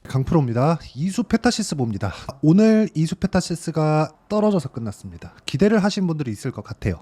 강프로입니다. 이수페타시스 봅니다. 오늘 이수페타시스가 떨어져서 끝났습니다. 기대를 하신 분들이 있을 것 같아요.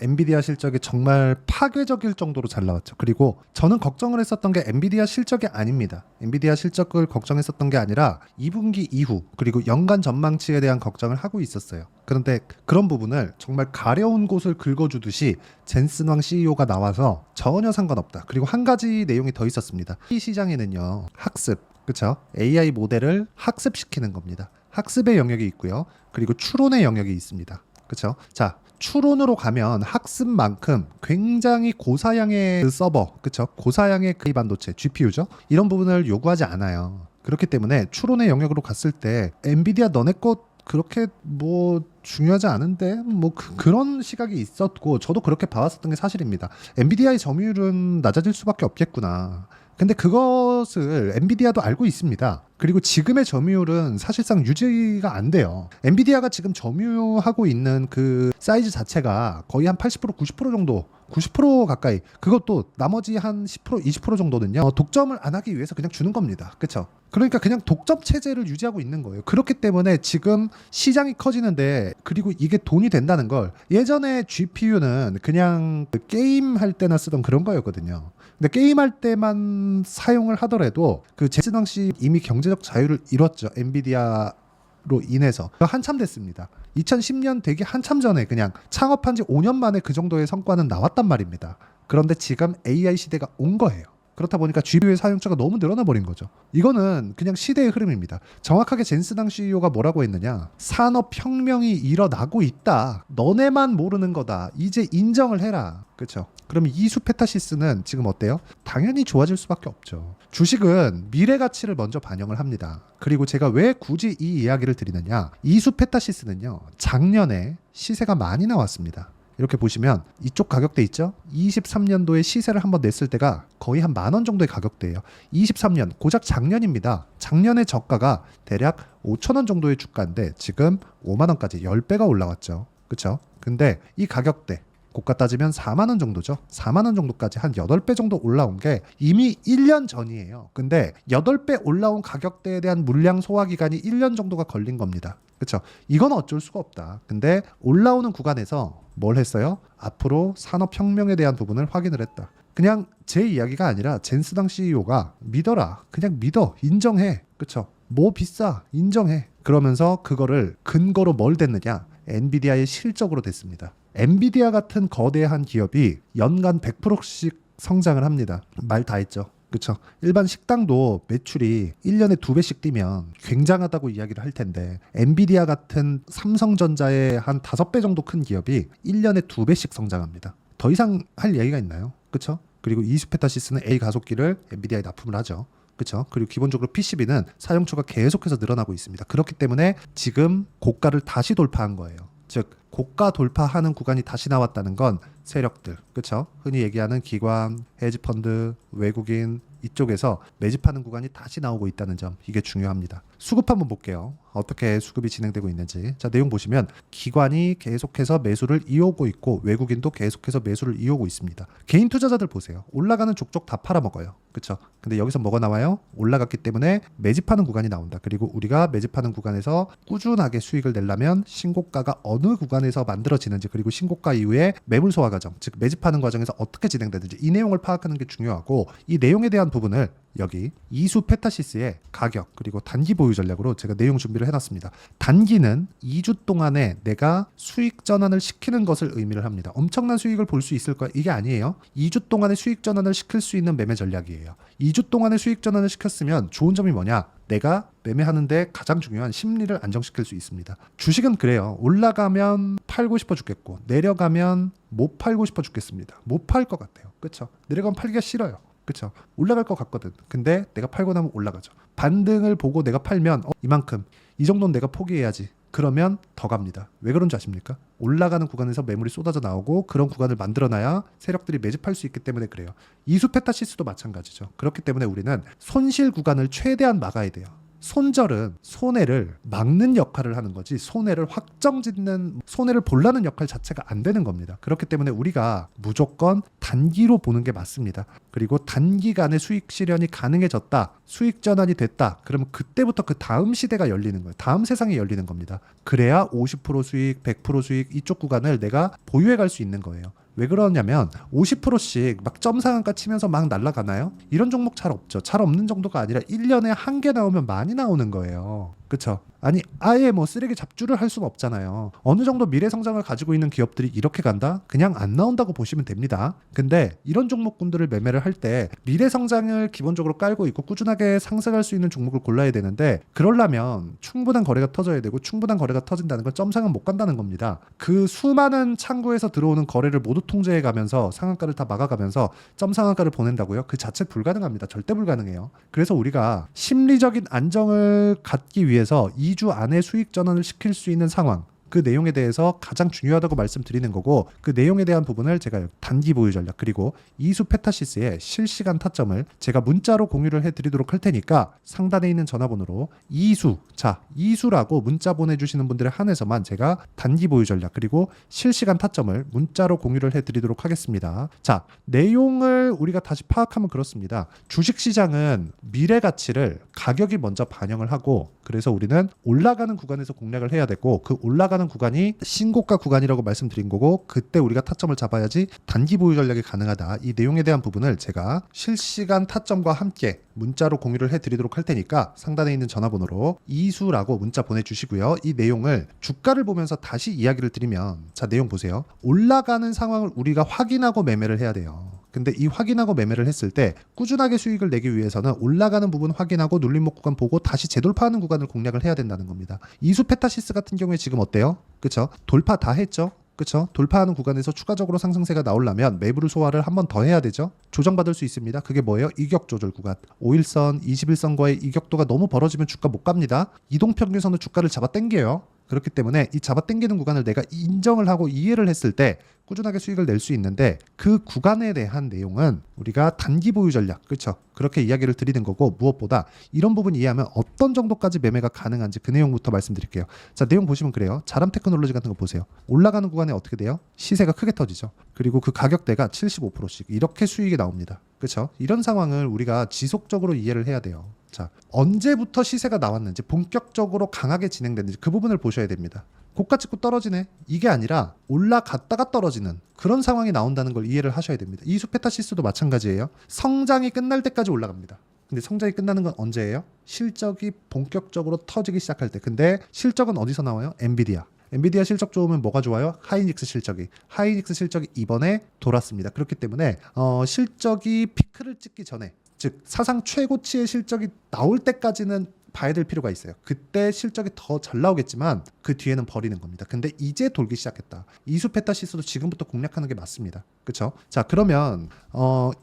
엔비디아 실적이 정말 파괴적일 정도로 잘 나왔죠. 그리고 저는 걱정을 했었던 게 엔비디아 실적이 아닙니다. 엔비디아 실적을 걱정했었던 게 아니라 2분기 이후 그리고 연간 전망치에 대한 걱정을 하고 있었어요. 그런데 그런 부분을 정말 가려운 곳을 긁어주듯이 젠슨 황 CEO가 나와서 전혀 상관없다. 그리고 한 가지 내용이 더 있었습니다. 이 시장에는요, 학습, 그렇죠? AI 모델을 학습시키는 겁니다. 학습의 영역이 있고요. 그리고 추론의 영역이 있습니다. 그렇죠? 자, 추론으로 가면 학습만큼 굉장히 고사양의 그 서버, 그렇죠? 고사양의 그 반도체, GPU죠? 이런 부분을 요구하지 않아요. 그렇기 때문에 추론의 영역으로 갔을 때 엔비디아 너네 것 그렇게 뭐 중요하지 않은데 뭐 그런 시각이 있었고 저도 그렇게 봐왔었던 게 사실입니다. 엔비디아의 점유율은 낮아질 수밖에 없겠구나. 근데 그것을 엔비디아도 알고 있습니다. 그리고 지금의 점유율은 사실상 유지가 안 돼요. 엔비디아가 지금 점유하고 있는 그 사이즈 자체가 거의 한 80%, 90% 정도, 90% 가까이. 그것도 나머지 한 10%, 20% 정도는요. 독점을 안 하기 위해서 그냥 주는 겁니다. 그렇죠? 그러니까 그냥 독점 체제를 유지하고 있는 거예요. 그렇기 때문에 지금 시장이 커지는데, 그리고 이게 돈이 된다는 걸, 예전에 GPU는 그냥 게임 할 때나 쓰던 그런 거였거든요. 근데 게임할 때만 사용을 하더라도 그 젠슨 황 씨 이미 경제적 자유를 잃었죠. 엔비디아로 인해서. 한참 됐습니다. 2010년 되기 한참 전에 그냥 창업한 지 5년 만에 그 정도의 성과는 나왔단 말입니다. 그런데 지금 AI 시대가 온 거예요. 그렇다 보니까 GPU의 사용처가 너무 늘어나 버린 거죠. 이거는 그냥 시대의 흐름입니다. 정확하게 젠슨 황 CEO가 뭐라고 했느냐, 산업혁명이 일어나고 있다, 너네만 모르는 거다, 이제 인정을 해라. 그렇죠? 그러면 이수페타시스는 지금 어때요? 당연히 좋아질 수밖에 없죠. 주식은 미래 가치를 먼저 반영을 합니다. 그리고 제가 왜 굳이 이 이야기를 드리느냐, 이수페타시스는요, 작년에 시세가 많이 나왔습니다. 이렇게 보시면 이쪽 가격대 있죠? 23년도에 시세를 한번 냈을 때가 거의 한 10,000원 정도의 가격대예요. 23년, 고작 작년입니다. 작년의 저가가 대략 5,000원 정도의 주가인데 지금 50,000원까지 10배가 올라왔죠. 그렇죠? 근데 이 가격대 고가 따지면 40,000원 정도죠. 40,000원 정도까지 한 8배 정도 올라온 게 이미 1년 전이에요. 근데 8배 올라온 가격대에 대한 물량 소화 기간이 1년 정도가 걸린 겁니다. 그렇죠? 이건 어쩔 수가 없다. 근데 올라오는 구간에서 뭘 했어요? 앞으로 산업혁명에 대한 부분을 확인을 했다. 그냥 제 이야기가 아니라 젠슨 황 CEO가 믿어라. 그냥 믿어. 인정해. 그렇죠? 뭐 비싸. 인정해. 그러면서 그거를 근거로 뭘 댔느냐? 엔비디아의 실적으로 됐습니다. 엔비디아 같은 거대한 기업이 연간 100%씩 성장을 합니다. 말 다 했죠. 그렇죠? 일반 식당도 매출이 1년에 2배씩 뛰면 굉장하다고 이야기를 할 텐데, 엔비디아 같은 삼성전자의 한 5배 정도 큰 기업이 1년에 2배씩 성장합니다. 더 이상 할 얘기가 있나요? 그렇죠? 그리고 이수페타시스는 A 가속기를 엔비디아에 납품을 하죠. 그렇죠? 그리고 기본적으로 PCB는 사용처가 계속해서 늘어나고 있습니다. 그렇기 때문에 지금 고가를 다시 돌파한 거예요. 즉 고가 돌파하는 구간이 다시 나왔다는 건 세력들, 그렇죠? 흔히 얘기하는 기관, 헤지펀드, 외국인 이쪽에서 매집하는 구간이 다시 나오고 있다는 점, 이게 중요합니다. 수급 한번 볼게요. 어떻게 수급이 진행되고 있는지. 자, 내용 보시면 기관이 계속해서 매수를 이어오고 있고 외국인도 계속해서 매수를 이어오고 있습니다. 개인 투자자들 보세요. 올라가는 족족 다 팔아먹어요. 그렇죠? 근데 여기서 뭐가 나와요? 올라갔기 때문에 매집하는 구간이 나온다. 그리고 우리가 매집하는 구간에서 꾸준하게 수익을 내려면 신고가가 어느 구간에서 만들어지는지, 그리고 신고가 이후에 매물 소화 과정, 즉 매집하는 과정에서 어떻게 진행되는지, 이 내용을 파악하는 게 중요하고, 이 내용에 대한 부분을 여기 이수페타시스의 가격 그리고 단기 보유 전략으로 제가 내용 준비를 해놨습니다. 단기는 2주 동안에 내가 수익 전환을 시키는 것을 의미를 합니다. 엄청난 수익을 볼 수 있을 거야, 이게 아니에요. 2주 동안에 수익 전환을 시킬 수 있는 매매 전략이에요. 2주 동안에 수익 전환을 시켰으면 좋은 점이 뭐냐, 내가 매매하는데 가장 중요한 심리를 안정시킬 수 있습니다. 주식은 그래요. 올라가면 팔고 싶어 죽겠고 내려가면 못 팔고 싶어 죽겠습니다. 못 팔 것 같아요. 그렇죠? 내려가면 팔기가 싫어요. 그렇죠? 올라갈 것 같거든. 근데 내가 팔고 나면 올라가죠. 반등을 보고 내가 팔면 이만큼, 이 정도는 내가 포기해야지. 그러면 더 갑니다. 왜 그런지 아십니까? 올라가는 구간에서 매물이 쏟아져 나오고 그런 구간을 만들어놔야 세력들이 매집할 수 있기 때문에 그래요. 이수페타시스도 마찬가지죠. 그렇기 때문에 우리는 손실 구간을 최대한 막아야 돼요. 손절은 손해를 막는 역할을 하는 거지 손해를 확정짓는, 손해를 보려는 역할 자체가 안 되는 겁니다. 그렇기 때문에 우리가 무조건 단기로 보는 게 맞습니다. 그리고 단기간에 수익 실현이 가능해졌다, 수익 전환이 됐다, 그러면 그때부터 그 다음 시대가 열리는 거예요. 다음 세상이 열리는 겁니다. 그래야 50% 수익, 100% 수익 이쪽 구간을 내가 보유해 갈 수 있는 거예요. 왜 그러냐면 50%씩 막 점상한가 치면서 막 날아가나요? 이런 종목 잘 없죠. 잘 없는 정도가 아니라 1년에 한 개 나오면 많이 나오는 거예요. 그쵸? 아니 아예 뭐 쓰레기 잡주를 할 수는 없잖아요. 어느 정도 미래 성장을 가지고 있는 기업들이 이렇게 간다? 그냥 안 나온다고 보시면 됩니다. 근데 이런 종목군들을 매매를 할 때 미래 성장을 기본적으로 깔고 있고 꾸준하게 상승할 수 있는 종목을 골라야 되는데, 그러려면 충분한 거래가 터져야 되고, 충분한 거래가 터진다는 건 점상은 못 간다는 겁니다. 그 수많은 창구에서 들어오는 거래를 모두 통제해 가면서 상한가를 다 막아가면서 점상한가를 보낸다고요? 그 자체 불가능합니다. 절대 불가능해요. 그래서 우리가 심리적인 안정을 갖기 위해서 2주 안에 수익 전환을 시킬 수 있는 상황, 그 내용에 대해서 가장 중요하다고 말씀드리는 거고, 그 내용에 대한 부분을 제가 단기 보유 전략 그리고 이수 페타시스의 실시간 타점을 제가 문자로 공유를 해드리도록 할 테니까 상단에 있는 전화번호로 이수라고 문자 보내주시는 분들에 한해서만 제가 단기 보유 전략 그리고 실시간 타점을 문자로 공유를 해드리도록 하겠습니다. 자, 내용을 우리가 다시 파악하면 그렇습니다. 주식시장은 미래 가치를 가격이 먼저 반영을 하고, 그래서 우리는 올라가는 구간에서 공략을 해야 되고, 그 올라가는 구간이 신고가 구간이라고 말씀드린 거고, 그때 우리가 타점을 잡아야지 단기 보유 전략이 가능하다. 이 내용에 대한 부분을 제가 실시간 타점과 함께 문자로 공유를 해드리도록 할 테니까 상단에 있는 전화번호로 이수라고 문자 보내주시고요. 이 내용을 주가를 보면서 다시 이야기를 드리면, 자, 내용 보세요. 올라가는 상황을 우리가 확인하고 매매를 해야 돼요. 근데 이 확인하고 매매를 했을 때 꾸준하게 수익을 내기 위해서는 올라가는 부분 확인하고 눌림목 구간 보고 다시 재돌파하는 구간을 공략을 해야 된다는 겁니다. 이수 페타시스 같은 경우에 지금 어때요? 그쵸? 돌파 다 했죠? 그쵸? 돌파하는 구간에서 추가적으로 상승세가 나오려면 매부를 소화를 한 번 더 해야 되죠? 조정받을 수 있습니다. 그게 뭐예요? 이격 조절 구간. 5일선, 21선과의 이격도가 너무 벌어지면 주가 못 갑니다. 이동평균선은 주가를 잡아 당겨요. 그렇기 때문에 이 잡아 당기는 구간을 내가 인정을 하고 이해를 했을 때 꾸준하게 수익을 낼 수 있는데, 그 구간에 대한 내용은 우리가 단기 보유 전략, 그렇죠? 그렇게 이야기를 드리는 거고, 무엇보다 이런 부분 이해하면 어떤 정도까지 매매가 가능한지 그 내용부터 말씀드릴게요. 자, 내용 보시면 그래요. 자람 테크놀로지 같은 거 보세요. 올라가는 구간에 어떻게 돼요? 시세가 크게 터지죠. 그리고 그 가격대가 75%씩 이렇게 수익이 나옵니다. 그렇죠? 이런 상황을 우리가 지속적으로 이해를 해야 돼요. 자, 언제부터 시세가 나왔는지, 본격적으로 강하게 진행됐는지 그 부분을 보셔야 됩니다. 고가 찍고 떨어지네, 이게 아니라 올라갔다가 떨어지는 그런 상황이 나온다는 걸 이해를 하셔야 됩니다. 이수 페타시스도 마찬가지예요. 성장이 끝날 때까지 올라갑니다. 근데 성장이 끝나는 건 언제예요? 실적이 본격적으로 터지기 시작할 때. 근데 실적은 어디서 나와요? 엔비디아 실적 좋으면 뭐가 좋아요? 하이닉스 실적이 이번에 돌았습니다. 그렇기 때문에 실적이 피크를 찍기 전에, 즉 사상 최고치의 실적이 나올 때까지는 봐야 될 필요가 있어요. 그때 실적이 더 잘 나오겠지만 그 뒤에는 버리는 겁니다. 근데 이제 돌기 시작했다. 이수 페타시스도 지금부터 공략하는 게 맞습니다. 그렇죠? 자, 그러면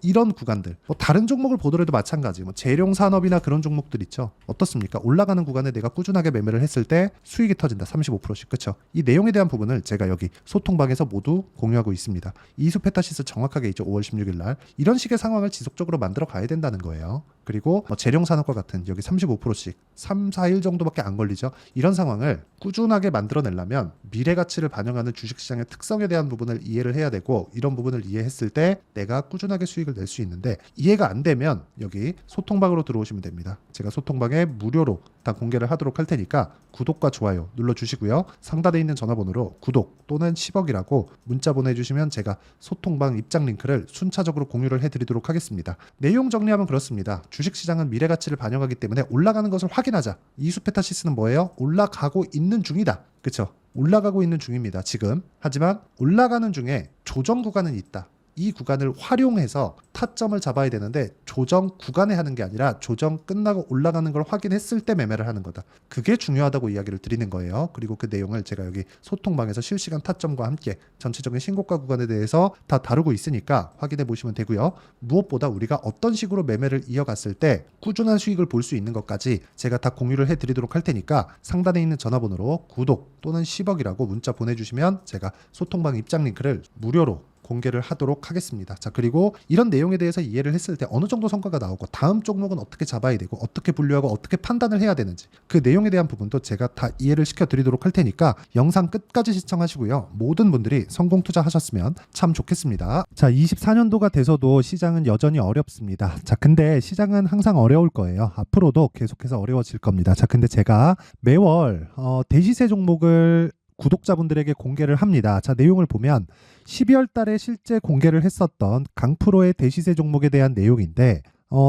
이런 구간들, 뭐 다른 종목을 보더라도 마찬가지, 뭐 재룡 산업이나 그런 종목들 있죠. 어떻습니까? 올라가는 구간에 내가 꾸준하게 매매를 했을 때 수익이 터진다. 35%씩. 그렇죠? 이 내용에 대한 부분을 제가 여기 소통방에서 모두 공유하고 있습니다. 이수 페타시스 정확하게 있죠. 5월 16일 날. 이런 식의 상황을 지속적으로 만들어 가야 된다는 거예요. 그리고 재룡 산업과 같은 여기 35%씩 3, 4일 정도밖에 안 걸리죠. 이런 상황을 꾸준하게 만들어내려면 미래 가치를 반영하는 주식시장의 특성에 대한 부분을 이해를 해야 되고, 이런 부분을 이해했을 때 내가 꾸준하게 수익을 낼 수 있는데, 이해가 안 되면 여기 소통방으로 들어오시면 됩니다. 제가 소통방에 무료로 다 공개를 하도록 할 테니까 구독과 좋아요 눌러주시고요. 상단에 있는 전화번호로 구독 또는 10억이라고 문자 보내주시면 제가 소통방 입장 링크를 순차적으로 공유를 해드리도록 하겠습니다. 내용 정리하면 그렇습니다. 주식시장은 미래 가치를 반영하기 때문에 올라가는 것을 확인하자. 이수 페타시스는 뭐예요? 올라가고 있는 중이다. 그렇죠? 올라가고 있는 중입니다. 지금. 하지만 올라가는 중에 조정 구간은 있다. 이 구간을 활용해서 타점을 잡아야 되는데, 조정 구간에 하는 게 아니라 조정 끝나고 올라가는 걸 확인했을 때 매매를 하는 거다. 그게 중요하다고 이야기를 드리는 거예요. 그리고 그 내용을 제가 여기 소통방에서 실시간 타점과 함께 전체적인 신고가 구간에 대해서 다 다루고 있으니까 확인해 보시면 되고요. 무엇보다 우리가 어떤 식으로 매매를 이어갔을 때 꾸준한 수익을 볼 수 있는 것까지 제가 다 공유를 해드리도록 할 테니까 상단에 있는 전화번호로 구독 또는 10억이라고 문자 보내주시면 제가 소통방 입장 링크를 무료로 공개를 하도록 하겠습니다. 자, 그리고 이런 내용에 대해서 이해를 했을 때 어느 정도 성과가 나오고 다음 종목은 어떻게 잡아야 되고 어떻게 분류하고 어떻게 판단을 해야 되는지 그 내용에 대한 부분도 제가 다 이해를 시켜드리도록 할 테니까 영상 끝까지 시청하시고요. 모든 분들이 성공 투자하셨으면 참 좋겠습니다. 자, 24년도가 돼서도 시장은 여전히 어렵습니다. 자, 근데 시장은 항상 어려울 거예요. 앞으로도 계속해서 어려워질 겁니다. 자, 근데 제가 매월 대시세 종목을 구독자분들에게 공개를 합니다. 자, 내용을 보면 12월 달에 실제 공개를 했었던 강프로의 대시세 종목에 대한 내용인데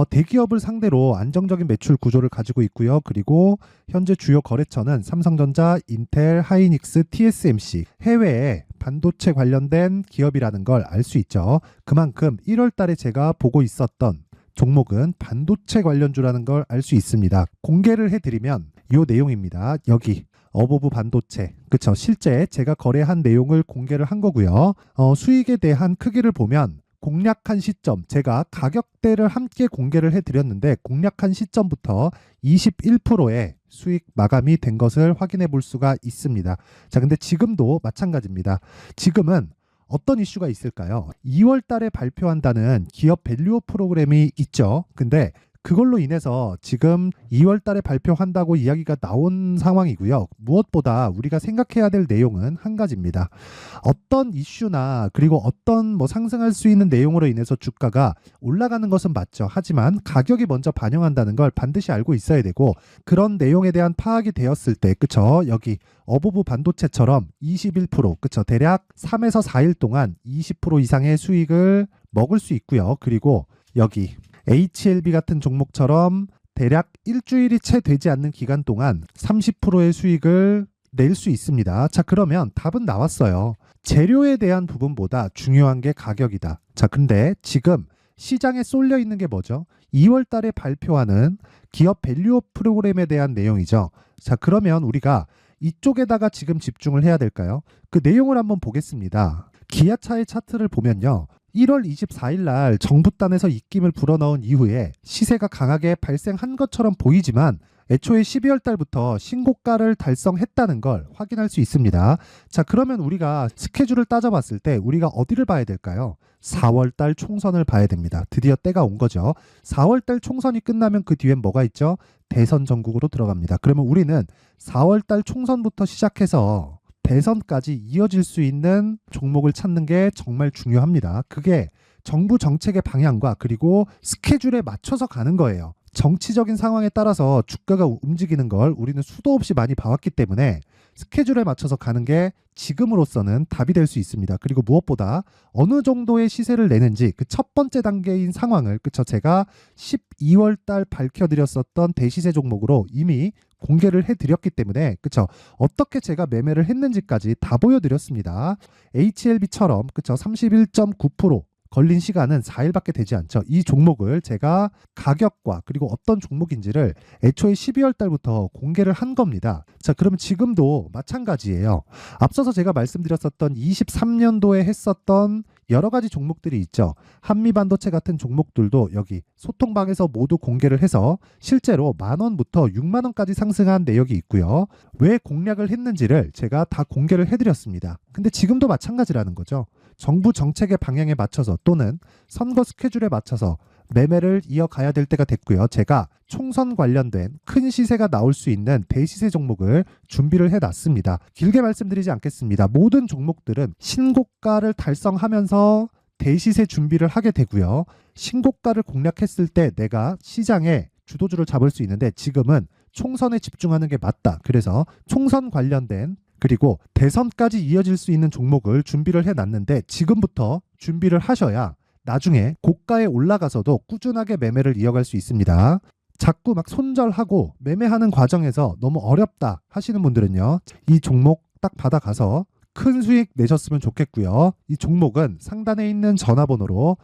대기업을 상대로 안정적인 매출 구조를 가지고 있고요. 그리고 현재 주요 거래처는 삼성전자, 인텔, 하이닉스, TSMC, 해외에 반도체 관련된 기업이라는 걸 알 수 있죠. 그만큼 1월 달에 제가 보고 있었던 종목은 반도체 관련주라는 걸 알 수 있습니다. 공개를 해드리면 이 내용입니다. 여기 어보브 반도체, 그쵸? 실제 제가 거래한 내용을 공개를 한 거고요. 수익에 대한 크기를 보면 공략한 시점, 제가 가격대를 함께 공개를 해드렸는데 공략한 시점부터 21%의 수익 마감이 된 것을 확인해 볼 수가 있습니다. 자, 근데 지금도 마찬가지입니다. 지금은 어떤 이슈가 있을까요? 2월 달에 발표한다는 기업 밸류업 프로그램이 있죠. 근데 그걸로 인해서 지금 2월 달에 발표한다고 이야기가 나온 상황이고요. 무엇보다 우리가 생각해야 될 내용은 한 가지입니다. 어떤 이슈나 그리고 어떤 상승할 수 있는 내용으로 인해서 주가가 올라가는 것은 맞죠. 하지만 가격이 먼저 반영한다는 걸 반드시 알고 있어야 되고 그런 내용에 대한 파악이 되었을 때 그쵸? 여기 어보브 반도체처럼 21% 그쵸? 대략 3에서 4일 동안 20% 이상의 수익을 먹을 수 있고요. 그리고 여기 HLB 같은 종목처럼 대략 일주일이 채 되지 않는 기간 동안 30%의 수익을 낼 수 있습니다. 자, 그러면 답은 나왔어요. 재료에 대한 부분보다 중요한 게 가격이다. 자, 근데 지금 시장에 쏠려 있는 게 뭐죠? 2월 달에 발표하는 기업 밸류업 프로그램에 대한 내용이죠. 자, 그러면 우리가 이쪽에다가 지금 집중을 해야 될까요? 그 내용을 한번 보겠습니다. 기아차의 차트를 보면요. 1월 24일 날 정부단에서 입김을 불어넣은 이후에 시세가 강하게 발생한 것처럼 보이지만 애초에 12월 달부터 신고가를 달성했다는 걸 확인할 수 있습니다. 자, 그러면 우리가 스케줄을 따져봤을 때 우리가 어디를 봐야 될까요? 4월 달 총선을 봐야 됩니다. 드디어 때가 온 거죠. 4월 달 총선이 끝나면 그 뒤엔 뭐가 있죠? 대선 전국으로 들어갑니다. 그러면 우리는 4월 달 총선부터 시작해서 대선까지 이어질 수 있는 종목을 찾는 게 정말 중요합니다. 그게 정부 정책의 방향과 그리고 스케줄에 맞춰서 가는 거예요. 정치적인 상황에 따라서 주가가 움직이는 걸 우리는 수도 없이 많이 봐왔기 때문에 스케줄에 맞춰서 가는 게 지금으로서는 답이 될 수 있습니다. 그리고 무엇보다 어느 정도의 시세를 내는지 그 첫 번째 단계인 상황을 그쵸? 제가 12월 달 밝혀드렸었던 대시세 종목으로 이미 공개를 해드렸기 때문에 그쵸? 어떻게 제가 매매를 했는지까지 다 보여드렸습니다. HLB처럼 그쵸? 31.9% 걸린 시간은 4일밖에 되지 않죠. 이 종목을 제가 가격과 그리고 어떤 종목인지를 애초에 12월 달부터 공개를 한 겁니다. 자, 그러면 지금도 마찬가지예요. 앞서서 제가 말씀드렸었던 23년도에 했었던 여러 가지 종목들이 있죠. 한미반도체 같은 종목들도 여기 소통방에서 모두 공개를 해서 실제로 10,000원부터 60,000원까지 상승한 내역이 있고요. 왜 공략을 했는지를 제가 다 공개를 해드렸습니다. 근데 지금도 마찬가지라는 거죠. 정부 정책의 방향에 맞춰서 또는 선거 스케줄에 맞춰서 매매를 이어가야 될 때가 됐고요. 제가 총선 관련된 큰 시세가 나올 수 있는 대시세 종목을 준비를 해놨습니다. 길게 말씀드리지 않겠습니다. 모든 종목들은 신고가를 달성하면서 대시세 준비를 하게 되고요. 신고가를 공략했을 때 내가 시장에 주도주를 잡을 수 있는데 지금은 총선에 집중하는 게 맞다. 그래서 총선 관련된 그리고 대선까지 이어질 수 있는 종목을 준비를 해놨는데 지금부터 준비를 하셔야 나중에 고가에 올라가서도 꾸준하게 매매를 이어갈 수 있습니다. 자꾸 막 손절하고 매매하는 과정에서 너무 어렵다 하시는 분들은요. 이 종목 딱 받아가서 큰 수익 내셨으면 좋겠고요. 이 종목은 상단에 있는 전화번호로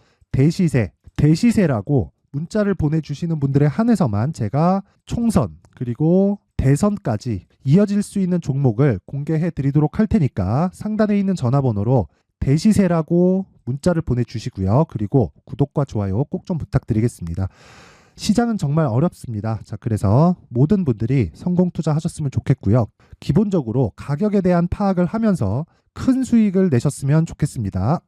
대시세라고 문자를 보내주시는 분들에 한해서만 제가 총선 그리고 대선까지 이어질 수 있는 종목을 공개해 드리도록 할 테니까 상단에 있는 전화번호로 대시세라고 문자를 보내주시고요. 그리고 구독과 좋아요 꼭 좀 부탁드리겠습니다. 시장은 정말 어렵습니다. 자, 그래서 모든 분들이 성공 투자하셨으면 좋겠고요. 기본적으로 가격에 대한 파악을 하면서 큰 수익을 내셨으면 좋겠습니다.